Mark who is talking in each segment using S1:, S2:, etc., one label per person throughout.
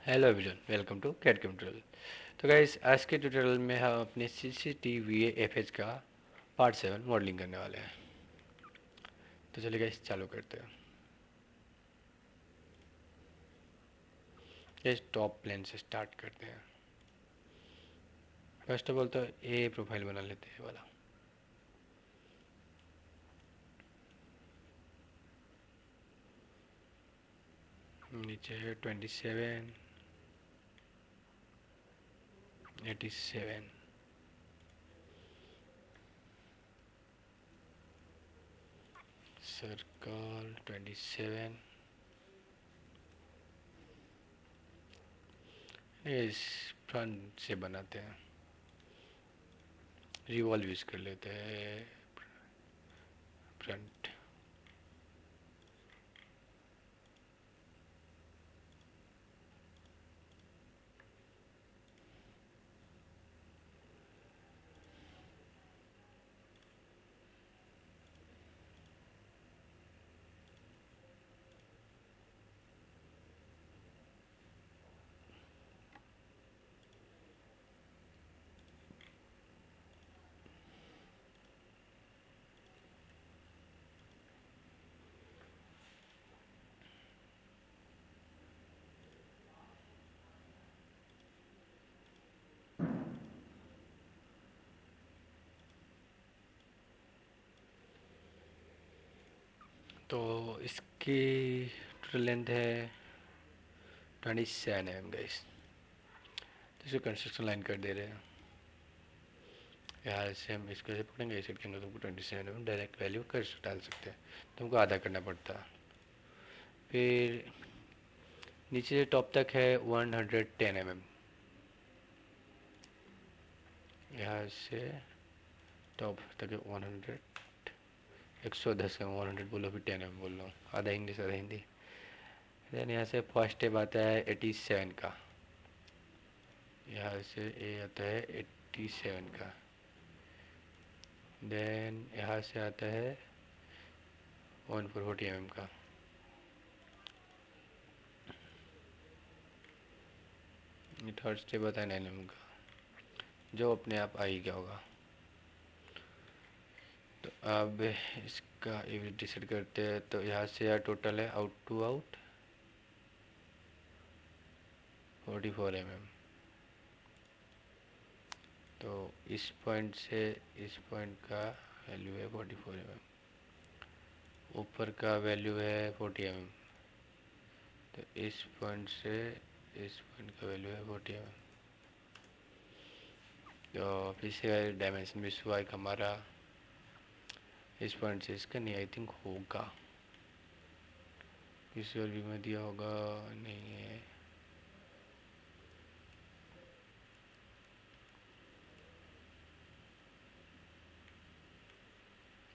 S1: Hello everyone, welcome to CAD tutorial. तो guys, आज के ट्यूटोरियल में हम अपने Cct-Va-Fh का पार्ट 7 मॉडलिंग करने वाले हैं। तो चलिए गाइस, चालू करते हैं। इस टॉप प्लेन से स्टार्ट करते हैं। फर्स्ट ऑफ ऑल तो ए प्रोफाइल बना लेते हैं वाला। नीचे 27, 87, सर्कल 27। इस फ्रंट से बनाते हैं, रिवॉल्व यूज कर लेते हैं फ्रंट। तो इसकी टोटल लेंथ है 27 mm गाइस। तो इसको कंस्ट्रक्शन लाइन कर दे रहे हैं। यहाँ से हम इसको ऐसे पकड़ेंगे, इसे के अंदर तुमको 27 mm डायरेक्ट वैल्यू कर डाल सकते हैं। तुमको आधा करना पड़ता। फिर नीचे से टॉप तक है 110 mm। यहाँ से टॉप तक है 100, 110 का 100 बोलो, फिर 10 mm बोल लो, आधा इंग्लिश आधा हिंदी। देन यहाँ से फर्स्ट स्टेप आता है 87 का। यहाँ से ए आता है 87 का। देन यहाँ से आता है 140 mm का। थर्ड स्टेप आता है 9 mm का, जो अपने आप आ ही गया होगा। तो अब इसका एवरेज सेट करते हैं। तो यहाँ से यार टोटल है आउट टू आउट 44 mm। तो इस पॉइंट से इस पॉइंट का वैल्यू है 44 mm। ऊपर का वैल्यू है 40 mm। तो इस पॉइंट से इस पॉइंट का वैल्यू है 40 mm। तो फिर से डायमेंशन भी हुआ एक हमारा। इस पॉइंट से इसका नहीं, आई थिंक होगा, किसी और भी में दिया होगा, नहीं है।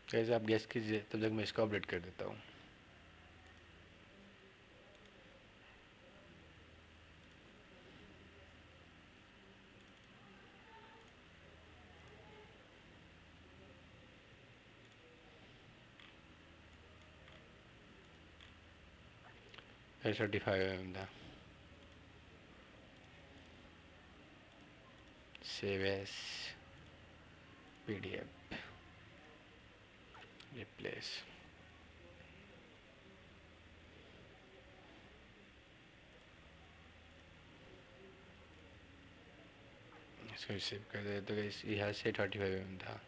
S1: कैसे आप गैस कीजिए, तब तक मैं इसको अपडेट कर देता हूँ। है 35 mm था। Save S PDF, replace. इसको सेव कर दे। तो यहाँ से 35 mm था,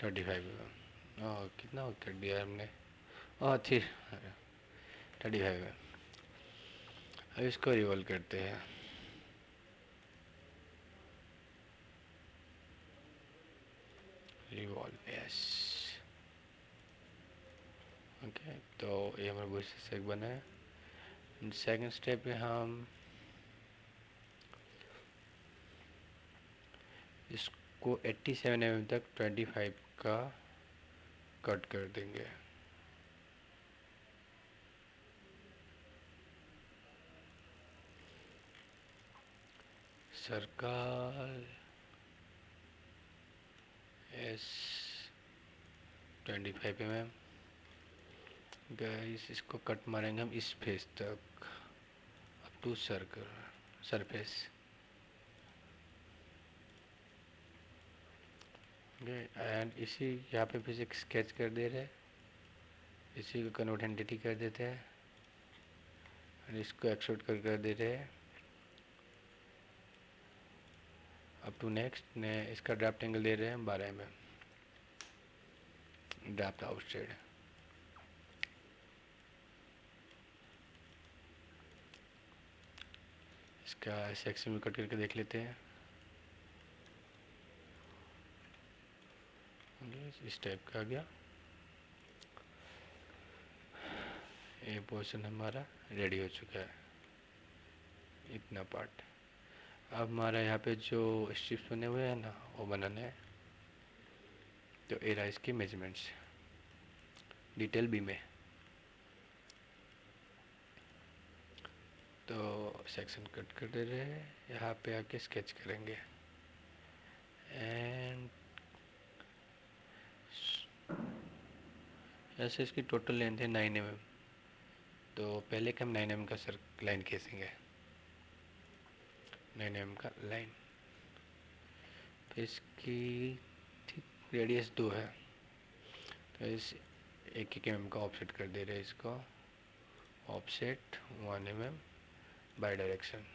S1: 35 mm। कितना कर दिया हमने, थी 35 mm। अब इसको रिवॉल्व करते हैं। Revolve yes. ओके, तो ये हमारा बुश से बना है। सेकंड स्टेप पे हम इसको 87 mm तक 25 का कट कर देंगे। Circle S 25 mm। गाइस इसको कट मारेंगे हम इस फेस तक up to circle surface. And इसी यहाँ पे फिर एक स्केच कर दे रहे हैं, इसी को कन्वर्ट एंटिटी कर देते हैं और इसको एक्सट्रूड कर दे रहे हैं अप टू नेक्स्ट ने। इसका ड्राफ्ट एंगल दे रहे हैं 12 mm, ड्राफ्ट आउटसाइड। इसका सेक्शन में कट करके देख लेते हैं। इस टाइप का आ गया। ये पोर्शन हमारा रेडी हो चुका है, इतना पार्ट। अब हमारा यहाँ पे जो स्ट्रिप्स बने हुए हैं ना वो बनाना है। तो ए रहा इसकी मेजरमेंट्स डिटेल बी में। तो सेक्शन कट कर दे रहे हैं, यहाँ पे आके स्केच करेंगे। एंड ऐसे इसकी टोटल लेंथ है 9 mm। तो पहले के हम 9 mm का लाइन खींचेंगे, 9 mm का लाइन। फिर इसकी ठीक रेडियस 2 है, तो इस 1 mm का ऑफसेट कर दे रहे हैं इसको। Offset 1 mm by direction.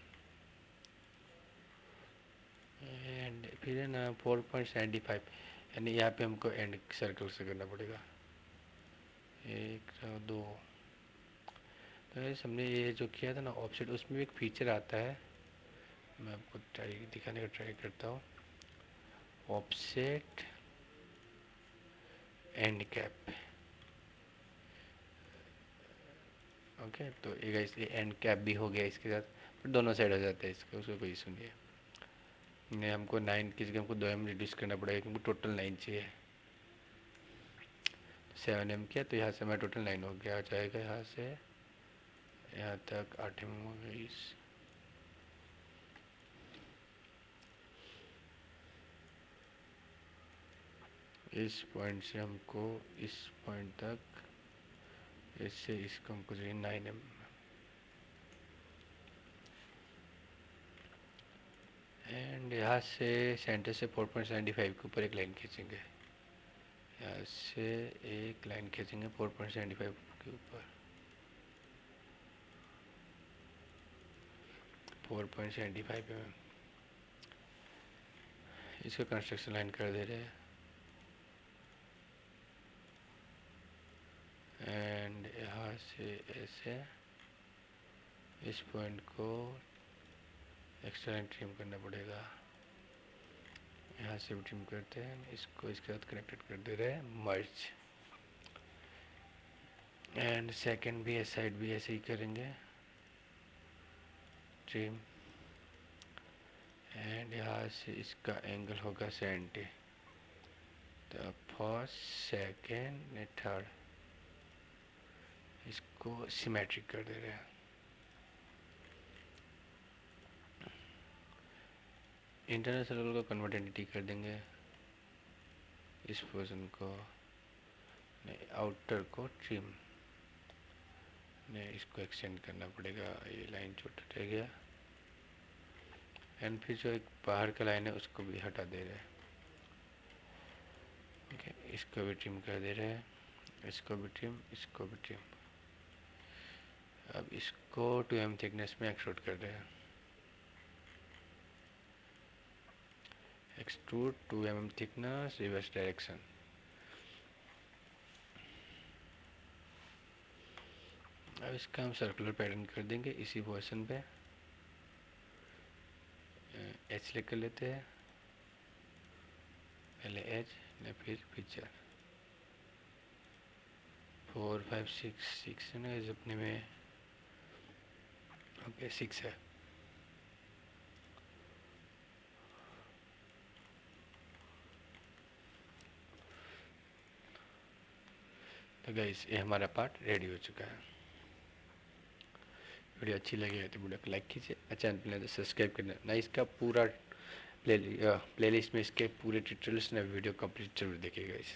S1: And फिर है ना 4.75, यानी यहाँ पे हमको एंड सर्कल से करना पड़ेगा। 1 2। तो हमने ये जो किया था ना ऑफसेट, उसमें एक फीचर आता है, मैं आपको दिखाने का ट्राई करता हूँ। Offset and cap. ओके, तो ये एंड कैप भी हो गया इसके साथ, पर दोनों साइड हो जाता है इसका, उसको कोई इशू नहीं है। नहीं, हमको 9 की जगह हमको 2 mm रिड्यूस करना पड़ेगा क्योंकि टोटल 9 चाहिए। 7 mm किया तो यहाँ से हमारा टोटल 9 हो गया, आ जाएगा यहाँ से यहाँ तक 8 mm हो गई। इस पॉइंट से हमको इस पॉइंट तक, इससे इसको हमको चाहिए 9 mm। एंड यहाँ से सेंटर से 4.75 के ऊपर एक लाइन खींचेंगे। यहाँ से एक लाइन खींचेंगे 4.75 के ऊपर, 4.75 mm। इसको कंस्ट्रक्शन लाइन कर दे रहे हैं। एंड यहाँ से ऐसे इस पॉइंट को एक्स्ट्रा लाइन ट्रिम करना पड़ेगा। यहाँ से भी ट्रिम करते हैं, इसको इसके साथ कनेक्टेड कर दे रहे हैं मर्ज। एंड सेकंड भी साइड भी ऐसे ही करेंगे ट्रिम। एंड यहाँ से इसका एंगल होगा 70। तो फर्स्ट सेकंड ने थर्ड इसको सिमेट्रिक कर दे रहे हैं। इंटरनल सर्कल को कन्वर्ट एंटिटी कर देंगे, इस पोर्शन को नहीं, आउटर को ट्रिम नहीं, इसको एक्सटेंड करना पड़ेगा। ये लाइन छोटा रह गया। एंड फिर जो एक बाहर का लाइन है उसको भी हटा दे रहे हैं। ओके, इसको भी ट्रिम कर दे रहे हैं, इसको भी ट्रिम, इसको भी ट्रिम। अब इसको 2 mm थिकनेस में एक्सट्रूड कर रहे हैं। Extrude 2 mm thickness, reverse direction. अब इसका हम सर्कुलर पैटर्न कर देंगे इसी पोर्शन पे। एच लेकर लेते हैं, पहले एच ने फिर फीचर। 4 5 6 है ना इस अपने में। ओके 6 है। तो गाइस ये हमारा पार्ट रेडी हो चुका है। वीडियो अच्छी लगी तो वीडियो को लाइक कीजिए, चैनल पे तो सब्सक्राइब करना ना। इसका पूरा प्लेलिस्ट में इसके पूरे ट्यूटोरियल्स ना वीडियो कंप्लीट जरूर देखिएगा इस